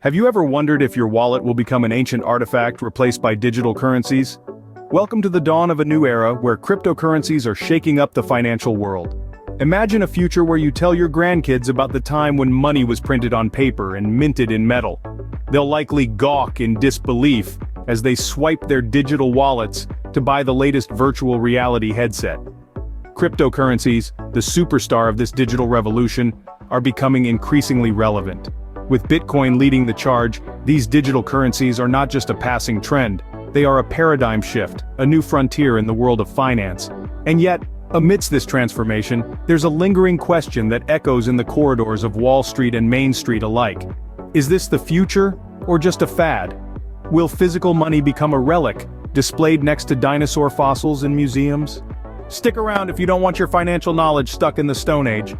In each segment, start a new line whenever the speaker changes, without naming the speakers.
Have you ever wondered if your wallet will become an ancient artifact replaced by digital currencies? Welcome to the dawn of a new era where cryptocurrencies are shaking up the financial world. Imagine a future where you tell your grandkids about the time when money was printed on paper and minted in metal. They'll likely gawk in disbelief as they swipe their digital wallets to buy the latest virtual reality headset. Cryptocurrencies, the superstar of this digital revolution, are becoming increasingly relevant. With Bitcoin leading the charge, these digital currencies are not just a passing trend, they are a paradigm shift, a new frontier in the world of finance. And yet, amidst this transformation, there's a lingering question that echoes in the corridors of Wall Street and Main Street alike. Is this the future, or just a fad? Will physical money become a relic, displayed next to dinosaur fossils in museums? Stick around if you don't want your financial knowledge stuck in the Stone Age.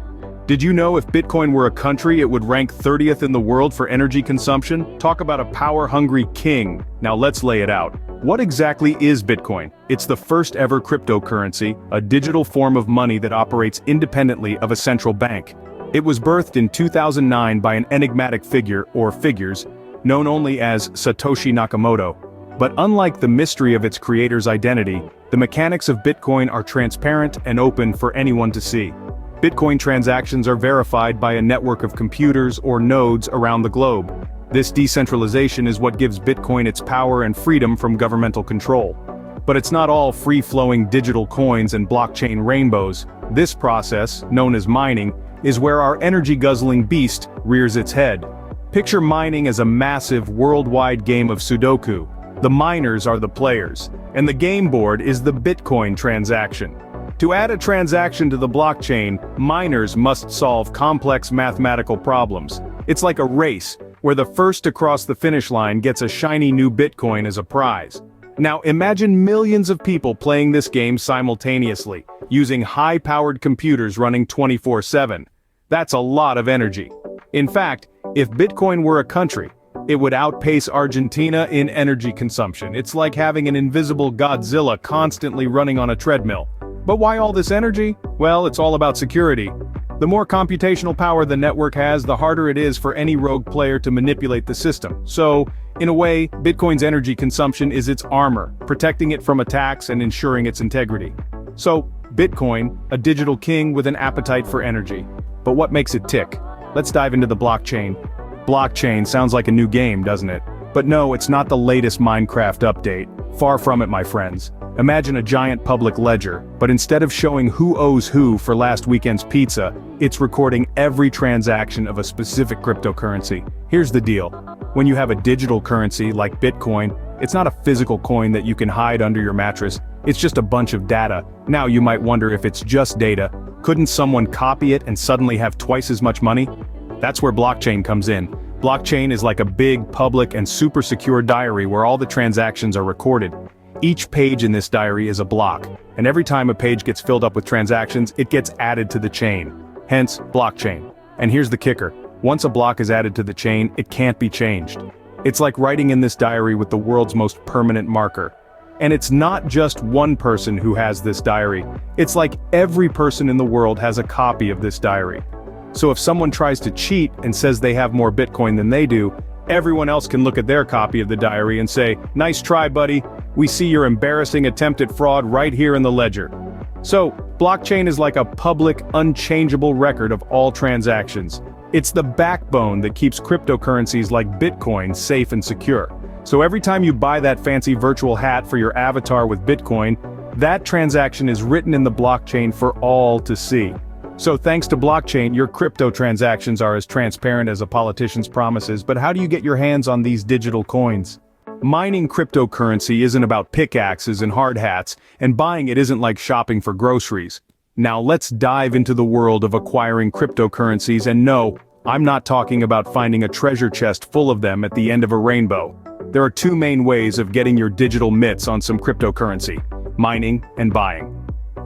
Did you know if Bitcoin were a country it would rank 30th in the world for energy consumption? Talk about a power-hungry king. Now let's lay it out. What exactly is Bitcoin? It's the first ever cryptocurrency, a digital form of money that operates independently of a central bank. It was birthed in 2009 by an enigmatic figure, or figures, known only as Satoshi Nakamoto. But unlike the mystery of its creator's identity, the mechanics of Bitcoin are transparent and open for anyone to see. Bitcoin transactions are verified by a network of computers or nodes around the globe. This decentralization is what gives Bitcoin its power and freedom from governmental control. But it's not all free-flowing digital coins and blockchain rainbows. This process, known as mining, is where our energy-guzzling beast rears its head. Picture mining as a massive worldwide game of Sudoku. The miners are the players, and the game board is the Bitcoin transaction. To add a transaction to the blockchain, miners must solve complex mathematical problems. It's like a race, where the first to cross the finish line gets a shiny new Bitcoin as a prize. Now imagine millions of people playing this game simultaneously, using high-powered computers running 24/7. That's a lot of energy. In fact, if Bitcoin were a country, it would outpace Argentina in energy consumption. It's like having an invisible Godzilla constantly running on a treadmill. But why all this energy? Well, it's all about security. The more computational power the network has, the harder it is for any rogue player to manipulate the system. So, in a way, Bitcoin's energy consumption is its armor, protecting it from attacks and ensuring its integrity. So, Bitcoin, a digital king with an appetite for energy. But what makes it tick? Let's dive into the blockchain. Blockchain sounds like a new game, doesn't it? But no, it's not the latest Minecraft update. Far from it, my friends. Imagine a giant public ledger, but instead of showing who owes who for last weekend's pizza, it's recording every transaction of a specific cryptocurrency. Here's the deal. When you have a digital currency like Bitcoin, it's not a physical coin that you can hide under your mattress, it's just a bunch of data. Now you might wonder if it's just data. Couldn't someone copy it and suddenly have twice as much money? That's where blockchain comes in. Blockchain is like a big, public, and super secure diary where all the transactions are recorded. Each page in this diary is a block, and every time a page gets filled up with transactions, it gets added to the chain. Hence, blockchain. And here's the kicker. Once a block is added to the chain, it can't be changed. It's like writing in this diary with the world's most permanent marker. And it's not just one person who has this diary. It's like every person in the world has a copy of this diary. So if someone tries to cheat and says they have more Bitcoin than they do, everyone else can look at their copy of the diary and say, "Nice try, buddy. We see your embarrassing attempt at fraud right here in the ledger." So, blockchain is like a public, unchangeable record of all transactions. It's the backbone that keeps cryptocurrencies like Bitcoin safe and secure. So every time you buy that fancy virtual hat for your avatar with Bitcoin, that transaction is written in the blockchain for all to see. So thanks to blockchain, your crypto transactions are as transparent as a politician's promises, but how do you get your hands on these digital coins? Mining cryptocurrency isn't about pickaxes and hard hats, and buying it isn't like shopping for groceries. Now let's dive into the world of acquiring cryptocurrencies, and no, I'm not talking about finding a treasure chest full of them at the end of a rainbow. There are two main ways of getting your digital mitts on some cryptocurrency: mining and buying.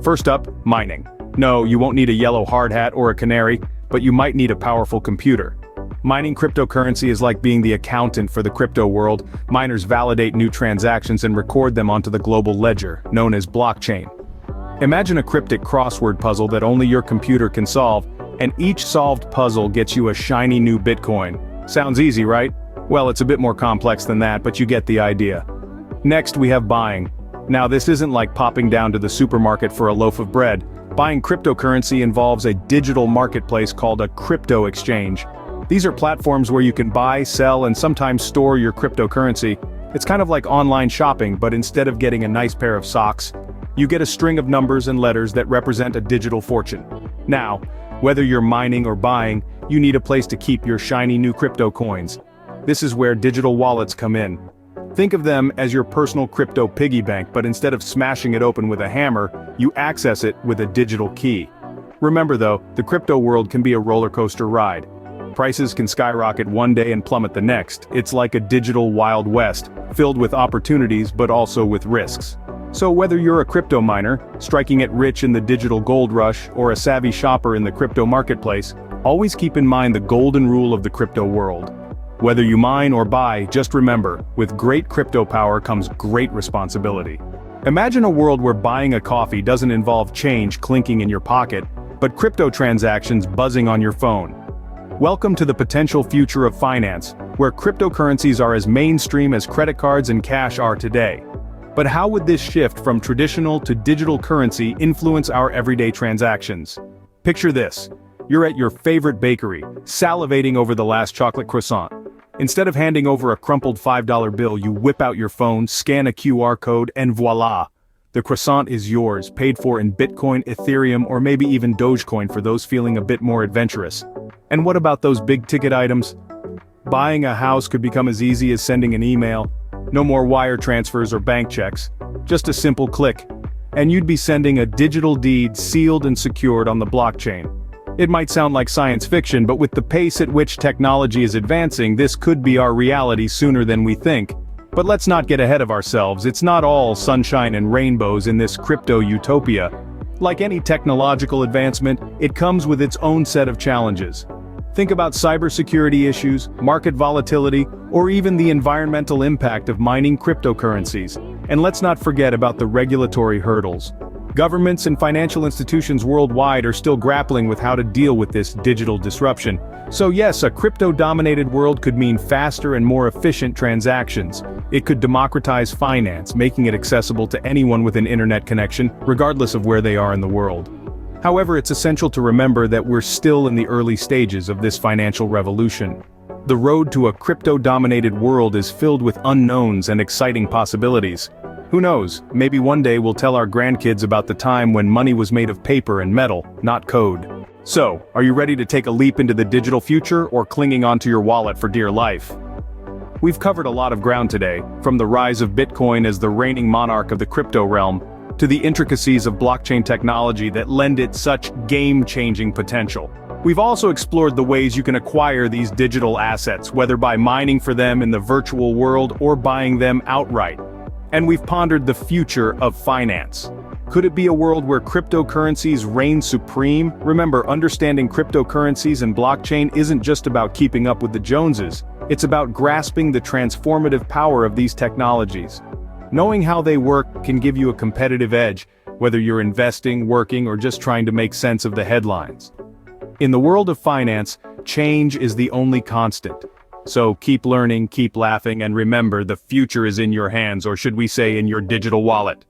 First up, mining. No, you won't need a yellow hard hat or a canary, but you might need a powerful computer. Mining cryptocurrency is like being the accountant for the crypto world. Miners validate new transactions and record them onto the global ledger, known as blockchain. Imagine a cryptic crossword puzzle that only your computer can solve, and each solved puzzle gets you a shiny new Bitcoin. Sounds easy, right? Well, it's a bit more complex than that, but you get the idea. Next, we have buying. Now, this isn't like popping down to the supermarket for a loaf of bread. Buying cryptocurrency involves a digital marketplace called a crypto exchange. These are platforms where you can buy, sell, and sometimes store your cryptocurrency. It's kind of like online shopping, but instead of getting a nice pair of socks, you get a string of numbers and letters that represent a digital fortune. Now, whether you're mining or buying, you need a place to keep your shiny new crypto coins. This is where digital wallets come in. Think of them as your personal crypto piggy bank, but instead of smashing it open with a hammer, you access it with a digital key. Remember though, the crypto world can be a roller coaster ride. Prices can skyrocket one day and plummet the next. It's like a digital Wild West, filled with opportunities but also with risks. So whether you're a crypto miner, striking it rich in the digital gold rush, or a savvy shopper in the crypto marketplace, always keep in mind the golden rule of the crypto world. Whether you mine or buy, just remember, with great crypto power comes great responsibility. Imagine a world where buying a coffee doesn't involve change clinking in your pocket, but crypto transactions buzzing on your phone. Welcome to the potential future of finance, where cryptocurrencies are as mainstream as credit cards and cash are today. But how would this shift from traditional to digital currency influence our everyday transactions? Picture this. You're at your favorite bakery, salivating over the last chocolate croissant. Instead of handing over a crumpled $5 bill, you whip out your phone, scan a QR code, and voila! The croissant is yours, paid for in Bitcoin, Ethereum, or maybe even Dogecoin for those feeling a bit more adventurous. And what about those big-ticket items? Buying a house could become as easy as sending an email. No more wire transfers or bank checks. Just a simple click. And you'd be sending a digital deed sealed and secured on the blockchain. It might sound like science fiction, but with the pace at which technology is advancing, this could be our reality sooner than we think. But let's not get ahead of ourselves. It's not all sunshine and rainbows in this crypto utopia. Like any technological advancement, it comes with its own set of challenges. Think about cybersecurity issues, market volatility, or even the environmental impact of mining cryptocurrencies. And let's not forget about the regulatory hurdles. Governments and financial institutions worldwide are still grappling with how to deal with this digital disruption. So yes, a crypto-dominated world could mean faster and more efficient transactions. It could democratize finance, making it accessible to anyone with an internet connection, regardless of where they are in the world. However, it's essential to remember that we're still in the early stages of this financial revolution. The road to a crypto-dominated world is filled with unknowns and exciting possibilities. Who knows, maybe one day we'll tell our grandkids about the time when money was made of paper and metal, not code. So, are you ready to take a leap into the digital future or clinging onto your wallet for dear life? We've covered a lot of ground today, from the rise of Bitcoin as the reigning monarch of the crypto realm, to the intricacies of blockchain technology that lend it such game-changing potential. We've also explored the ways you can acquire these digital assets, whether by mining for them in the virtual world or buying them outright. And we've pondered the future of finance. Could it be a world where cryptocurrencies reign supreme? Remember, understanding cryptocurrencies and blockchain isn't just about keeping up with the Joneses. It's about grasping the transformative power of these technologies. Knowing how they work can give you a competitive edge, whether you're investing, working, or just trying to make sense of the headlines. In the world of finance, change is the only constant. So keep learning, keep laughing, and remember, the future is in your hands, or should we say in your digital wallet.